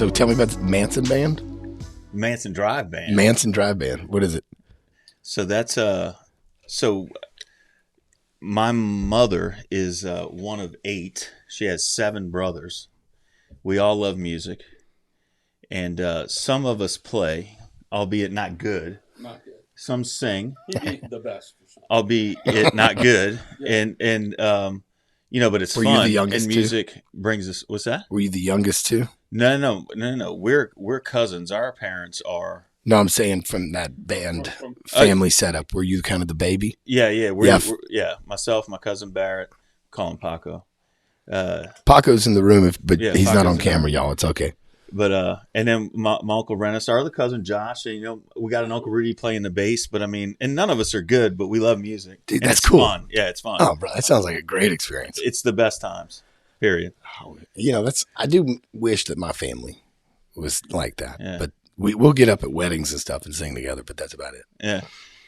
So tell me about the Manson Band. Manson Drive Band. Manson Drive Band. What is it? So that's so my mother is one of 8. She has 7 brothers. We all love music, and some of us play, albeit not good. Not good. Some sing, He'd be the best for sure. albeit not good. Yeah. And but it's Were fun. you the youngest and too? music brings us. What's that? Were you the youngest too? No. We're cousins. Our parents are. No, I'm saying from that band family setup. Were you kind of the baby? Yeah. We're myself, my cousin Barrett, call him Paco. Paco's in the room, but Yeah, he's not Paco's on in the camera, room. y'all. It's okay. But and then my Uncle Rennis, our other cousin Josh, and we got an Uncle Rudy playing the bass. But I mean, and none of us are good, but we love music. Dude, And that's it's cool. Fun. Yeah, it's fun. Oh, bro, that sounds like a great experience. It's the best times. Period. I do wish that my family was like that. Yeah. But we'll get up at weddings and stuff and sing together, but that's about it. Yeah.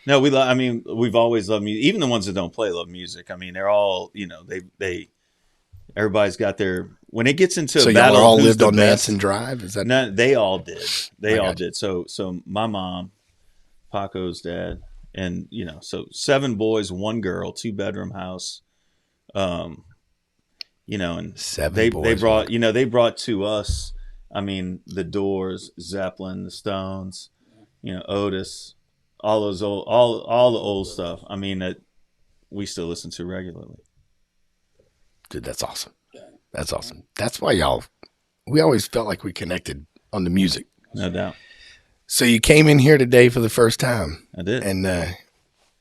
No, we've always loved music. Even the ones that don't play love music. I mean, they're all, everybody's got their, when it gets into So a y'all battle, all who's lived the on best, Manson Drive? Is that No, they all did. They I all got you. did. So my mom, Paco's dad, and so 7 boys, 1 girl, 2-bedroom house. And 7 they boys? brought they brought to us. I mean, the Doors, Zeppelin, the Stones, Otis, all those all the old stuff. I mean, that we still listen to regularly. Dude, that's awesome. That's awesome. That's why we always felt like we connected on the music. No doubt. So you came in here today for the first time. I did. And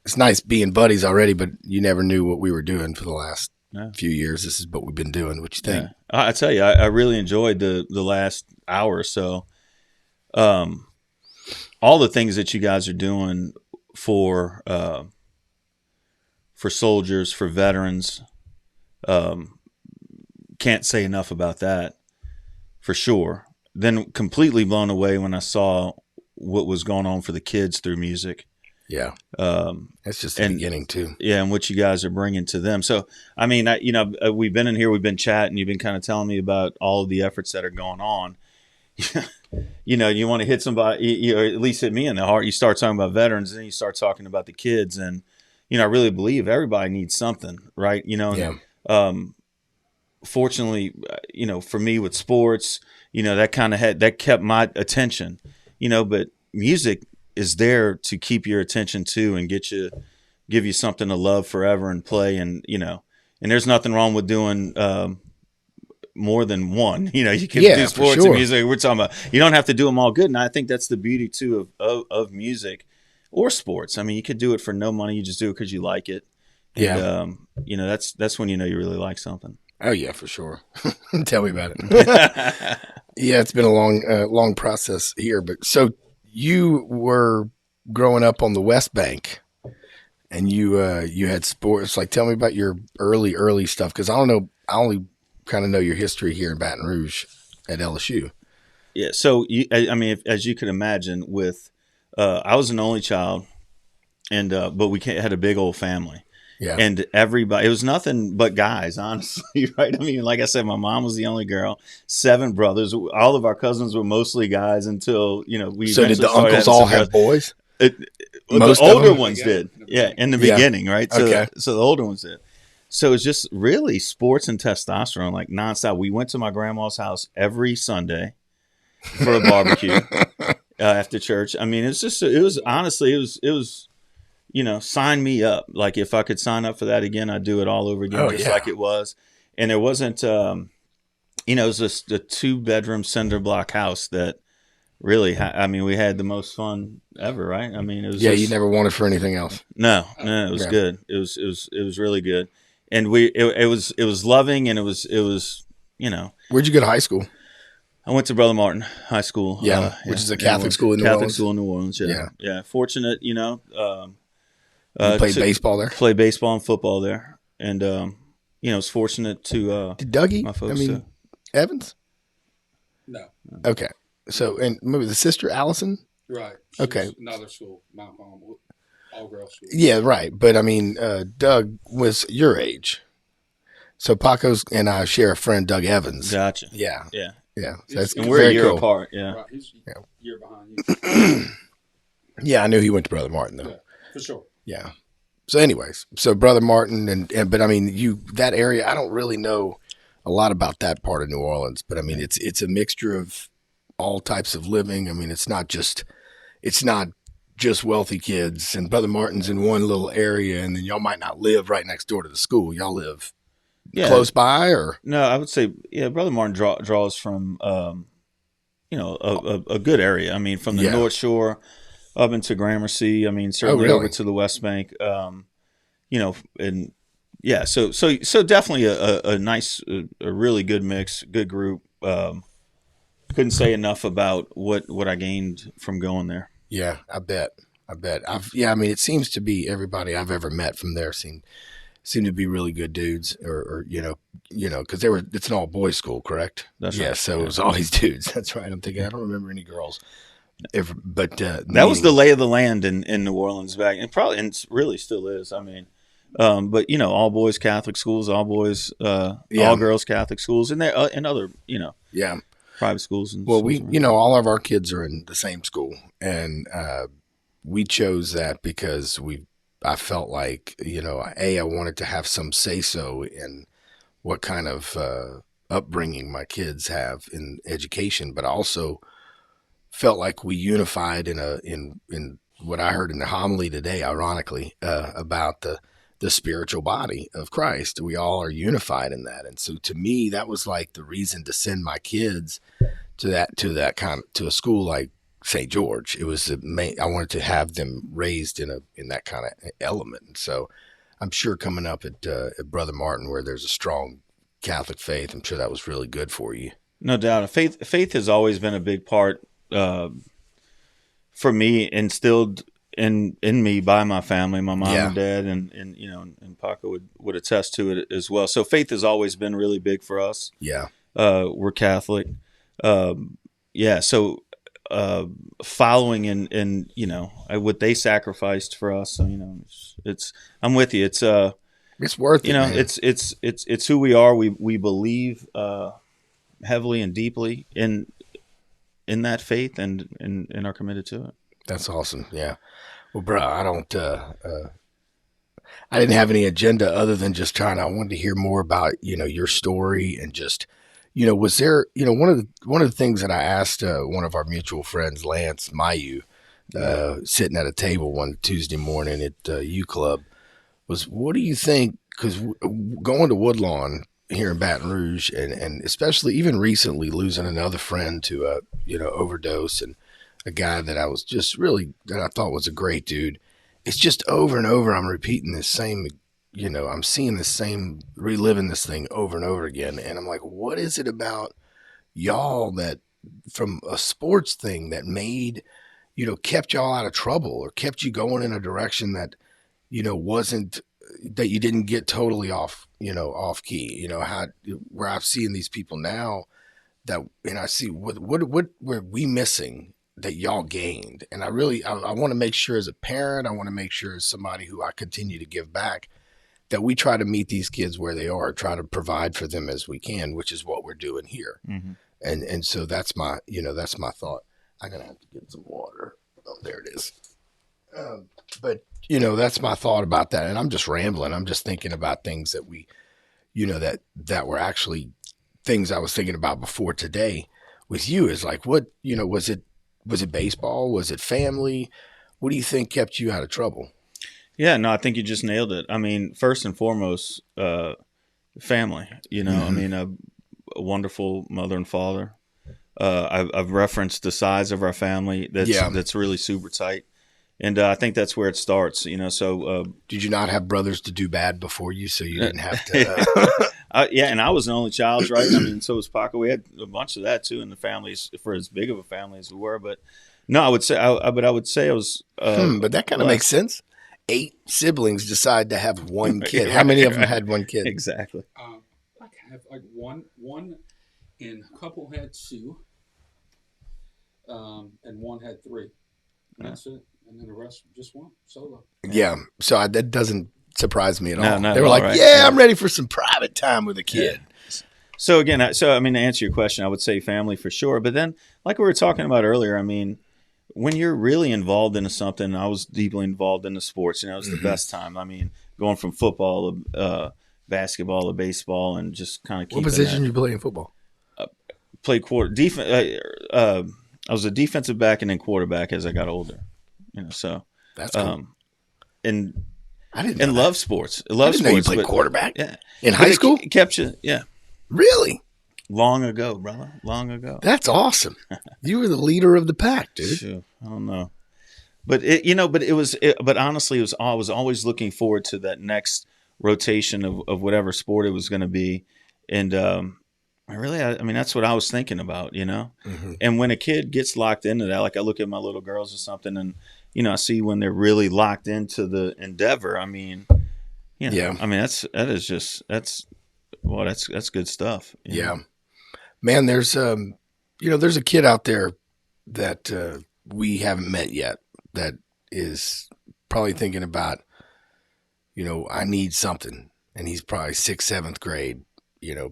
it's nice being buddies already, but you never knew what we were doing for the last few years. This is what we've been doing. What you think? Yeah. I tell you, I really enjoyed the last hour or so. All the things that you guys are doing for soldiers, for veterans, can't say enough about that, for sure. Then completely blown away when I saw what was going on for the kids through music. Yeah. That's just the beginning too. Yeah, and what you guys are bringing to them. So, I mean, we've been in here, we've been chatting, you've been kind of telling me about all of the efforts that are going on. You want to hit somebody, or at least hit me in the heart. You start talking about veterans, and then you start talking about the kids, and I really believe everybody needs something, right? Yeah. Fortunately, for me with sports, that kept my attention, but music is there to keep your attention too, and give you something to love forever and play, and there's nothing wrong with doing more than one. You can do sports and music. We're talking about, you don't have to do them all good, and I think that's the beauty too of music or sports. I mean, you could do it for no money. You just do it because you like it. And, that's when you really like something. Oh yeah, for sure. Tell me about it. Yeah, it's been a long process here. But so you were growing up on the West Bank, and you had sports. Like, tell me about your early stuff, because I don't know. I only kind of know your history here in Baton Rouge at LSU. Yeah. So as you can imagine, with I was an only child, and but we had a big old family. Yeah. And everybody, it was nothing but guys, honestly, right? I mean, like I said, my mom was the only girl, 7 brothers. All of our cousins were mostly guys until, we. So did the uncles all have boys? The older ones did. Yeah. In the beginning, right? So, okay. So the older ones did. So it's just really sports and testosterone, like nonstop. We went to my grandma's house every Sunday for a barbecue after church. I mean, it was sign me up. Like, if I could sign up for that again, I'd do it all over again, like it was. And there wasn't, it was just a 2-bedroom cinder block house that really, we had the most fun ever, right? I mean, it was you never wanted for anything else. No, it was good. It was really good. And it was loving, and it was. Where'd you go to high school? I went to Brother Martin High School. Which is a Catholic school in New Orleans. Catholic school in New Orleans, yeah. Yeah. Fortunate, you played baseball there? Played baseball and football there. And, was fortunate to did Dougie? My folks too. Evans? No. Okay. So, and maybe the sister, Allison? Right. Okay. Another school, Mount Palm, all girls school. Yeah, right. But, Doug was your age. So Paco's and I share a friend, Doug Evans. Gotcha. Yeah. Yeah. Yeah, so that's And we're very a year cool. apart. Yeah. Right, he's Yeah. a year behind you. Yeah, I knew he went to Brother Martin though. Yeah, for sure. Yeah. So, anyways, so Brother Martin but I mean, that area. I don't really know a lot about that part of New Orleans, but I mean, it's a mixture of all types of living. I mean, it's not just wealthy kids. And Brother Martin's in one little area, and then y'all might not live right next door to the school. Y'all live close by, or no? I would say, Brother Martin draws from a good area. I mean, from the North Shore up into Gramercy. I mean, certainly over to the West Bank. And yeah, so definitely a nice, a really good mix, good group. Couldn't say enough about what I gained from going there. Yeah, I bet. I mean, it seems to be everybody I've ever met from there seem to be really good dudes, or because it's an all boys school, correct? That's right. So it was always dudes. That's right. I'm thinking I don't remember any girls. But that was the lay of the land in New Orleans back, and really still is. I mean, but all boys Catholic schools, all boys, all girls Catholic schools, and there and other private schools. And well, all of our kids are in the same school, and we chose that because I felt like I wanted to have some say so in what kind of upbringing my kids have in education, but I also felt like we unified in what I heard in the homily today, ironically, about the spiritual body of Christ. We all are unified in that. And so to me, that was like the reason to send my kids to a school like St. George. It was I wanted to have them raised in that kind of element. And so I'm sure coming up at Brother Martin, where there's a strong Catholic faith, I'm sure that was really good for you. No doubt. Faith has always been a big part for me, instilled in me by my family, my mom and dad, and Paco would attest to it as well. So faith has always been really big for us. Yeah. We're Catholic. So following in what they sacrificed for us. So, I'm with you. It's worth it. Man. It's who we are. We believe heavily and deeply in that faith and are committed to it. That's awesome. Yeah. Well, bro, I didn't have any agenda other than just I wanted to hear more about, your story, and just, was there, one of the things that I asked one of our mutual friends, Lance Mayu, sitting at a table one Tuesday morning at U Club, was, what do you think? Because going to Woodlawn here in Baton Rouge, and especially even recently losing another friend to a overdose, and a guy that I was just really, that I thought was a great dude. It's just over and over. I'm repeating this same, I'm seeing the same, reliving this thing over and over again. And I'm like, what is it about y'all that from a sports thing that made, kept y'all out of trouble, or kept you going in a direction that, wasn't, that you didn't get totally off, off key, where I've seen these people now and I see what were we missing that y'all gained. And I want to make sure as a parent, I want to make sure as somebody who I continue to give back, that we try to meet these kids where they are, try to provide for them as we can, which is what we're doing here. Mm-hmm. And so that's my thought. I'm going to have to get some water. Oh, there it is. But that's my thought about that. And I'm just rambling. I'm just thinking about things that we, that were actually things I was thinking about before today with you, is like, what, was it baseball? Was it family? What do you think kept you out of trouble? Yeah, no, I think you just nailed it. I mean, first and foremost, family. Mm-hmm. I mean, a wonderful mother and father. I've referenced the size of our family. That's really super tight, and I think that's where it starts. So did you not have brothers to do bad before you, so you didn't have to? And I was an only child, right? I mean, so was Paco. We had a bunch of that too in the families, for as big of a family as we were. But no, I would say I was. But that kind of makes sense. 8 siblings decide to have one kid. How many of them had one kid? Exactly. I have like one, and a couple had 2, and one had 3. That's it. And then the rest just one solo. Yeah. So that doesn't surprise me at all. No, they were like, right. yeah, I'm ready for some private time with a kid. Yeah. So again, I mean, to answer your question, I would say family for sure. But then, like we were talking about earlier, I mean, when you're really involved into something, I was deeply involved in the sports, and it was the best time. I mean, going from football to basketball to baseball, and just kind of keeping What position that. you play in football? Played quarter defense. I was a defensive back and then quarterback as I got older. So That's cool. And I didn't know and that. love sports. I didn't know you played quarterback. Yeah, In high school? It kept you. Yeah, Really? long ago, brother. Long ago. That's awesome. You were the leader of the pack, dude. Sure. I don't know. But but honestly, I was always looking forward to that next rotation of whatever sport it was going to be, and I mean, that's what I was thinking about, Mm-hmm. And when a kid gets locked into that, like I look at my little girls or something, and I see when they're really locked into the endeavor. I mean, Yeah. I mean that's good stuff. Yeah. Man, there's there's a kid out there that we haven't met yet that is probably thinking about, I need something. And he's probably 6th, 7th grade,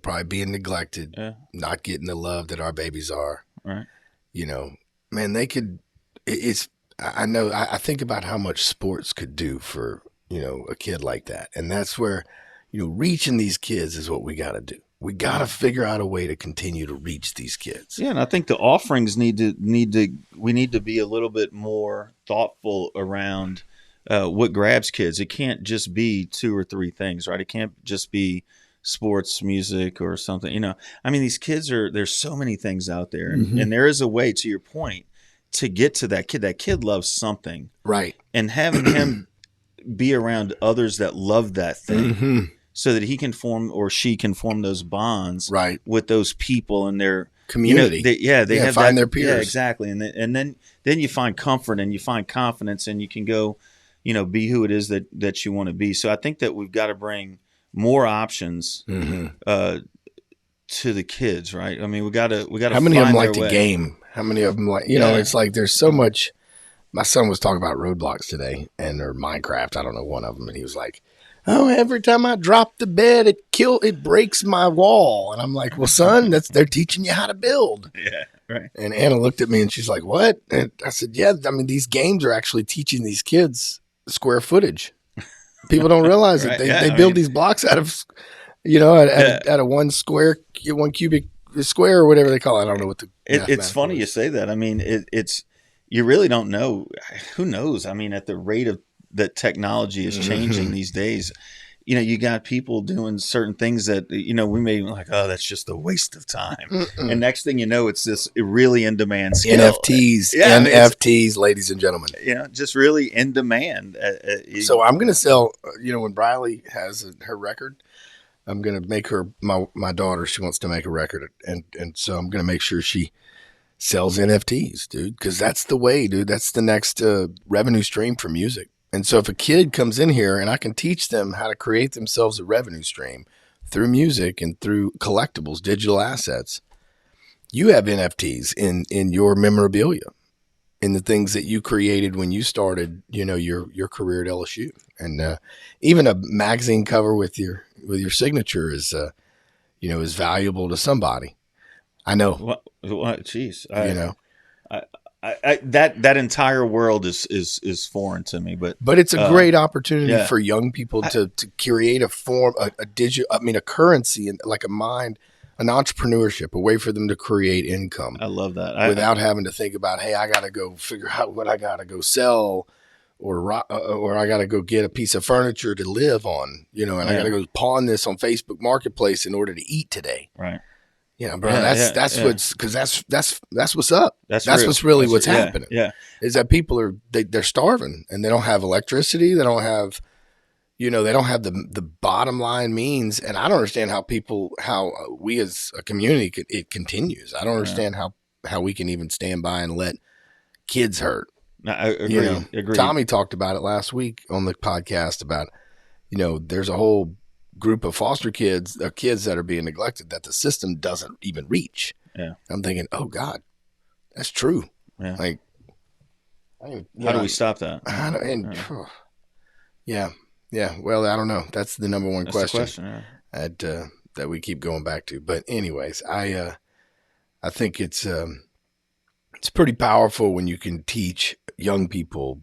probably being neglected, not getting the love that our babies are. Right. Man, they could, I think about how much sports could do for, a kid like that. And that's where, reaching these kids is what we got to do. We got to figure out a way to continue to reach these kids. Yeah, and I think the offerings we need to be a little bit more thoughtful around what grabs kids. It can't just be 2 or 3 things, right? It can't just be sports, music, or something. I mean, these kids there's so many things out there, and there is a way, to your point, to get to that kid. That kid loves something, Right? And having him be around others that love that thing. So that he can form or she can form those bonds, right, with those people in their community. They have find their peers. Yeah, exactly. And then you find comfort and you find confidence, and you can go, be who it is that you want to be. So I think that we've got to bring more options to the kids, right? I mean, we got to. How many of them like the game? How many of them like? It's like there's so much. My son was talking about Roadblocks today or Minecraft. I don't know, one of them, and he was like, "Oh, every time I drop the bed, it breaks my wall." And I'm like, "Well, son, they're teaching you how to build." Yeah, right. And Anna looked at me and she's like, "What?" And I said, "Yeah, I mean, these games are actually teaching these kids square footage. People don't realize Right. it. They build these blocks out of, out of one cubic square or whatever they call it. I don't know what It's funny you say that. I mean, it's you really don't know. Who knows? I mean, at the rate of that technology is changing these days, you got people doing certain things that, we may be like, oh, that's just a waste of time. And next thing you know, it's this really in demand skill. NFTs, NFTs, ladies and gentlemen. Just really in demand. So I'm going to sell, when Briley has her record, I'm going to make her, my daughter, she wants to make a record. And so I'm going to make sure she sells NFTs, dude, because that's the way, dude. That's the next revenue stream for music. And so if a kid comes in here and I can teach them how to create themselves a revenue stream through music and through collectibles, digital assets, you have NFTs in your memorabilia, in the things that you created when you started, your career at LSU. And even a magazine cover with your signature is, is valuable to somebody. I know. What? Jeez. That entire world is foreign to me, but it's a great opportunity for young people to create a form, a currency, and like a mind, an entrepreneurship, a way for them to create income. I love that without having to think about, hey, I got to go figure out what I got to go sell, or I got to go get a piece of furniture to live on, and I got to go pawn this on Facebook Marketplace in order to eat today. Right. Yeah, bro. That's what's, because that's what's up. That's what's really what's happening. Yeah, is that people they're starving and they don't have electricity. They don't have, they don't have the bottom line means. And I don't understand how we as a community it continues. I don't understand how we can even stand by and let kids hurt. No, I agree. Agree. Tommy talked about it last week on the podcast about, there's a whole group of foster kids that are being neglected that the system doesn't even reach. Yeah. I'm thinking, oh God, that's true. Yeah. Like, how do we stop that? Yeah. Well, I don't know. That's the number one question. The question. that we keep going back to. But anyways, I think it's pretty powerful when you can teach young people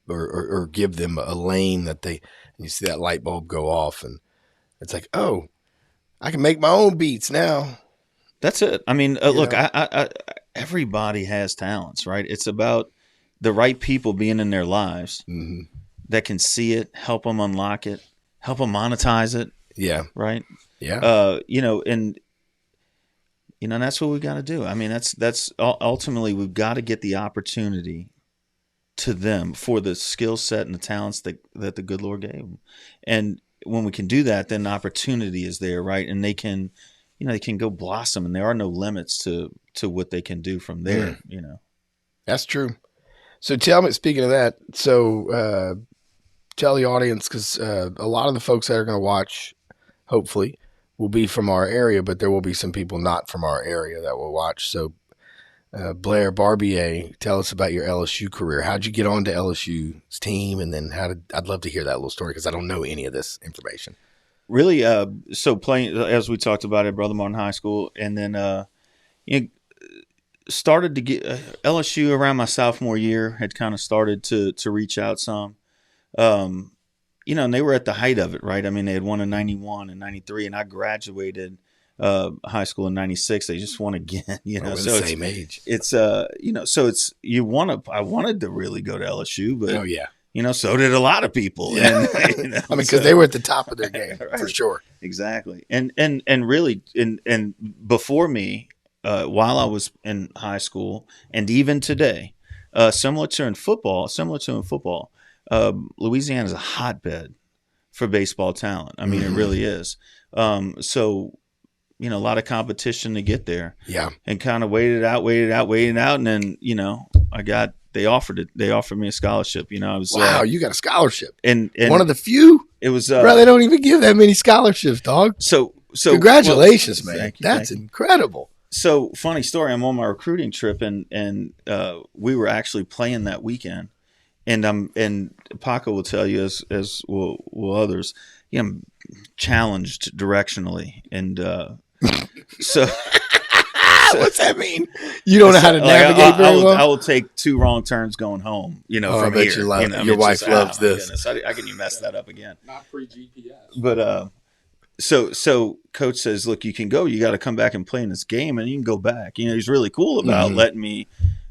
or give them a lane that and you see that light bulb go off, and it's like, oh, I can make my own beats now. That's it. I mean, look, I everybody has talents, right? It's about the right people being in their lives that can see it, help them unlock it, help them monetize it. Yeah. Right. Yeah. And that's what we got to do. I mean, that's ultimately we've got to get the opportunity to them for the skill set and the talents that the good Lord gave them. And when we can do that, then the opportunity is there, right? And they can go blossom, and there are no limits to what they can do from there. That's true. So tell me, speaking of that, tell the audience, because a lot of the folks that are going to watch, hopefully, will be from our area, but there will be some people not from our area that will watch. So Blair Barbier, tell us about your LSU career. How'd you get onto LSU's team, and then I'd love to hear that little story, because I don't know any of this information. Really, so playing, as we talked about at Brother Martin High School, and then started to get LSU around my sophomore year, had kind of started to reach out some. And they were at the height of it, right? I mean, they had won in 91 and 93, and I graduated high school in 96. They just won again, We're so the same age. It's so it's I wanted to really go to LSU, but oh yeah, so did a lot of people. Yeah. And, I mean, because they were at the top of their game, right. For sure. Exactly. And really, and before me, while I was in high school, and even today, similar to in football, Louisiana is a hotbed for baseball talent. I mean, It really is. So, a lot of competition to get there. Yeah. And kind of waited out. And then, they offered me a scholarship. I was, wow, you got a scholarship. And one of the few. It was, bro, they don't even give that many scholarships, dog. So congratulations, man. That's incredible. So funny story. I'm on my recruiting trip, and we were actually playing that weekend. And Paco will tell you, as will others, I'm challenged directionally, and so what's that mean? You don't know how to navigate very well. I will take 2 wrong turns going home. From I bet here. Your wife loves this. Goodness, I can mess that up again. Not pre GPS. But so coach says, look, you can go. You got to come back and play in this game, and you can go back. He's really cool about letting me.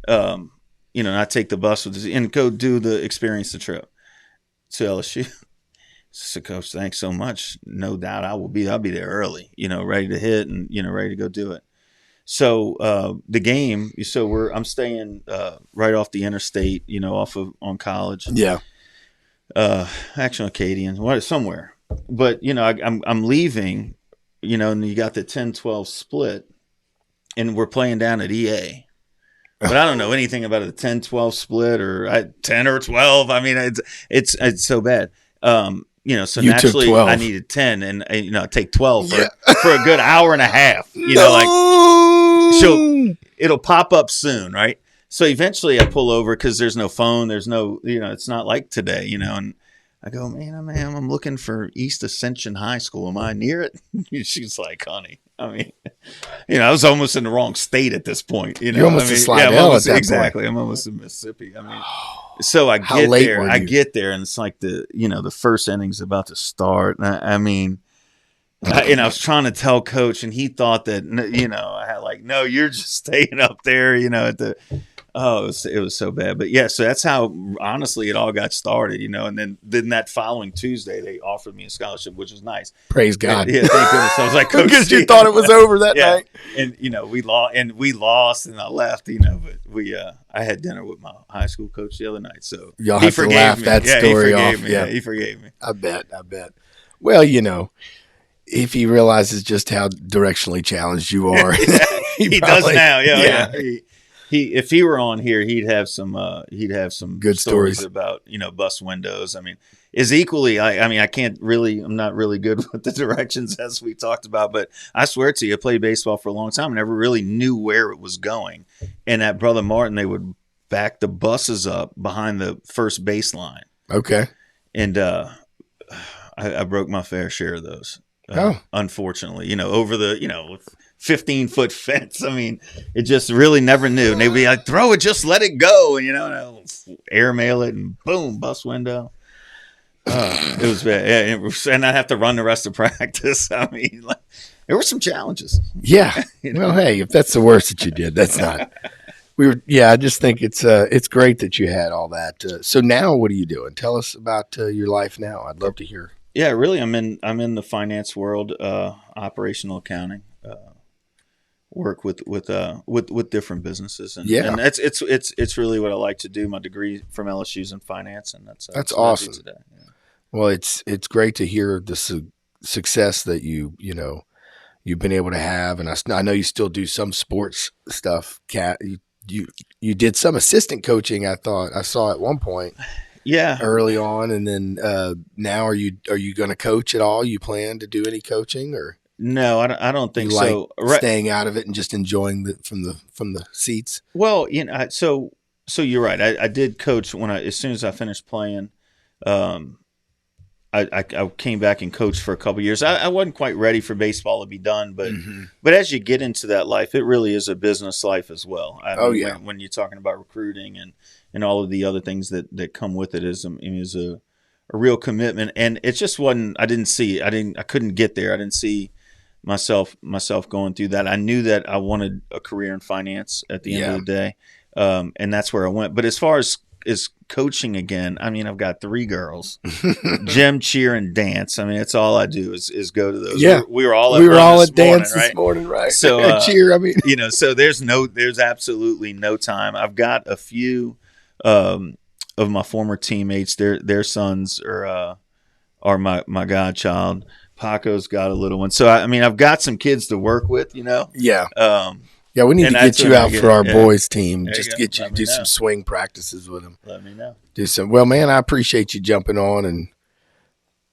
Not take the bus with this and go do the trip to LSU. So, coach, thanks so much. No doubt I'll be there early, ready to hit and, ready to go do it. So, the game, I'm staying, right off the interstate, on College. Yeah. Actually Acadian, somewhere. But, I'm leaving, and you got the 10-12 split, and we're playing down at EA. But I don't know anything about a 10-12 split or 10 or 12. I mean, it's so bad. So you naturally I needed 10, and I take 12 for a good hour and a half. It'll pop up soon, right? So eventually I pull over because there's no phone, there's no, it's not like today, and I go, man, I'm looking for East Ascension High School. Am I near it? She's like, honey, I mean, I was almost in the wrong state at this point. You're almost in Slidell at that exactly. point. I'm almost in Mississippi. I mean, so I get there, and it's like the first inning's about to start. And I was trying to tell coach, and he thought that, I had like, no, you're just staying up there, at the. Oh, it was so bad. But yeah, so that's how honestly it all got started, and then that following Tuesday they offered me a scholarship, which was nice. Praise God. Yeah, thank goodness. I was like, because you thought it was over that night. And we lost and I left, but I had dinner with my high school coach the other night. So y'all have to laugh that story off. Yeah, he forgave me. I bet. Well, if he realizes just how directionally challenged you are. he does now, yeah. If he were on here, he'd have some good stories about bus windows. I mean, is equally. I can't really. I'm not really good with the directions as we talked about, but I swear to you, I played baseball for a long time. I never really knew where it was going. And at Brother Martin, they would back the buses up behind the first baseline. Okay. And I broke my fair share of those. unfortunately, over the 15-foot fence. I mean, it just really never knew. And they'd be like, throw it, just let it go, and airmail it, and boom, bust window. It was bad, and I'd have to run the rest of practice. I mean, there were some challenges. Yeah. Well, hey, if that's the worst that you did, that's not. I just think it's great that you had all that. So now, what are you doing? Tell us about your life now. I'd love to hear. Yeah, really, I'm in the finance world, operational accounting. Work with different businesses, and it's really what I like to do. My degree from LSU's in finance, and that's awesome. Today. Yeah. Well, it's great to hear the success that you've been able to have, and I know you still do some sports stuff. Kat, you did some assistant coaching. I thought I saw at one point. Yeah, early on, and then now are you going to coach at all? You plan to do any coaching, or no? I don't think you so. Like staying out of it and just enjoying from the seats. Well, so you're right. I did coach as soon as I finished playing. I came back and coached for a couple of years. I wasn't quite ready for baseball to be done, but as you get into that life, it really is a business life as well. When you're talking about recruiting and all of the other things that come with it, is a real commitment. And it just wasn't. I couldn't get there. I didn't see myself going through that. I knew that I wanted a career in finance at the end of the day, and that's where I went. But as far as coaching again, I mean, I've got 3 girls, gym, cheer, and dance. I mean, it's all I do is go to those. Yeah, we were all at dance this morning, right? So cheer. I mean, so there's absolutely no time. I've got a few of my former teammates. Their sons are my godchild. Paco's got a little one. So I've got some kids to work with. Yeah. Yeah, we need to get you out for our boys team. Just to get you to do some swing practices with them. Let me know. Do some. Well, man, I appreciate you jumping on and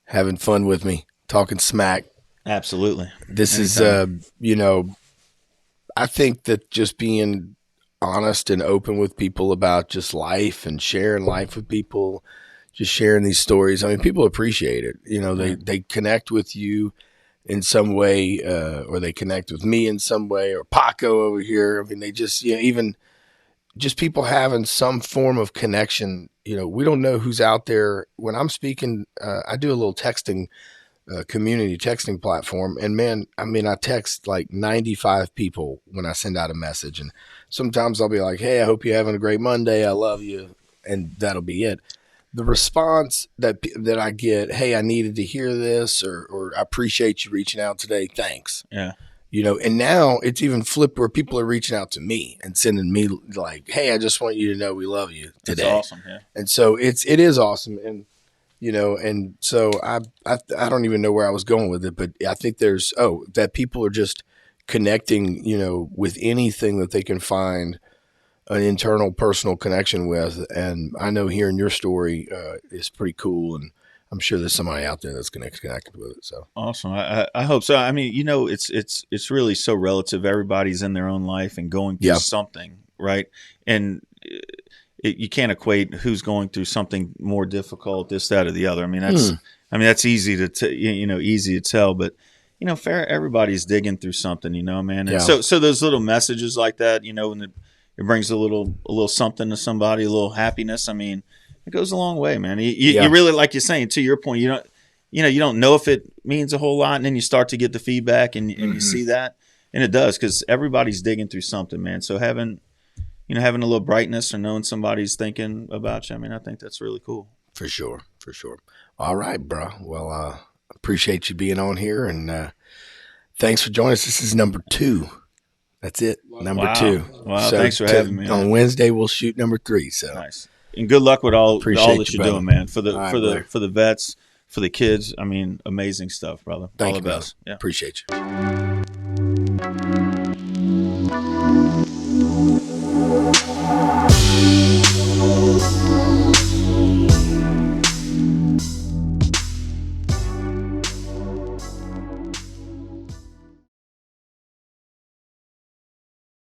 having fun with me, talking smack. Absolutely. This is, I think that just being honest and open with people about just life and sharing life with people, just sharing these stories. I mean, people appreciate it. They connect with you in some way, or they connect with me in some way, or Paco over here. I mean, they just, even just people having some form of connection. We don't know who's out there. When I'm speaking, I do a little texting, community texting platform. And man, I text like 95 people when I send out a message. And sometimes I'll be like, hey, I hope you're having a great Monday. I love you. And that'll be it. The response that I get, hey, I needed to hear this, or I appreciate you reaching out today. Thanks. Yeah. And now it's even flipped where people are reaching out to me and sending me like, hey, I just want you to know we love you today. That's awesome. Yeah. And so it is awesome. And, and so I don't even know where I was going with it, but I think that people are just connecting, with anything that they can find an internal personal connection with. And I know hearing your story is pretty cool, and I'm sure there's somebody out there that's connected with it. So awesome. I hope so. I mean, it's really so relative. Everybody's in their own life and going through something, right? And you can't equate who's going through something more difficult, this, that, or the other. I mean, that's easy to easy to tell, but everybody's digging through something, man. And so those little messages like that, when it brings a little something to somebody, a little happiness. I mean, it goes a long way, man. You really, like you're saying, to your point, you don't know if it means a whole lot, and then you start to get the feedback, and you see that, and it does, because everybody's digging through something, man. So having a little brightness or knowing somebody's thinking about you, I think that's really cool. For sure. All right, bro. Well, appreciate you being on here, and thanks for joining us. This is number 2. That's it. Number 2. Wow. So thanks for having me. On Wednesday, we'll shoot number 3. So nice. And good luck with all that you're doing, man. For the vets, for the kids. Amazing stuff, brother. Thank all you, the best. Yeah. Appreciate you.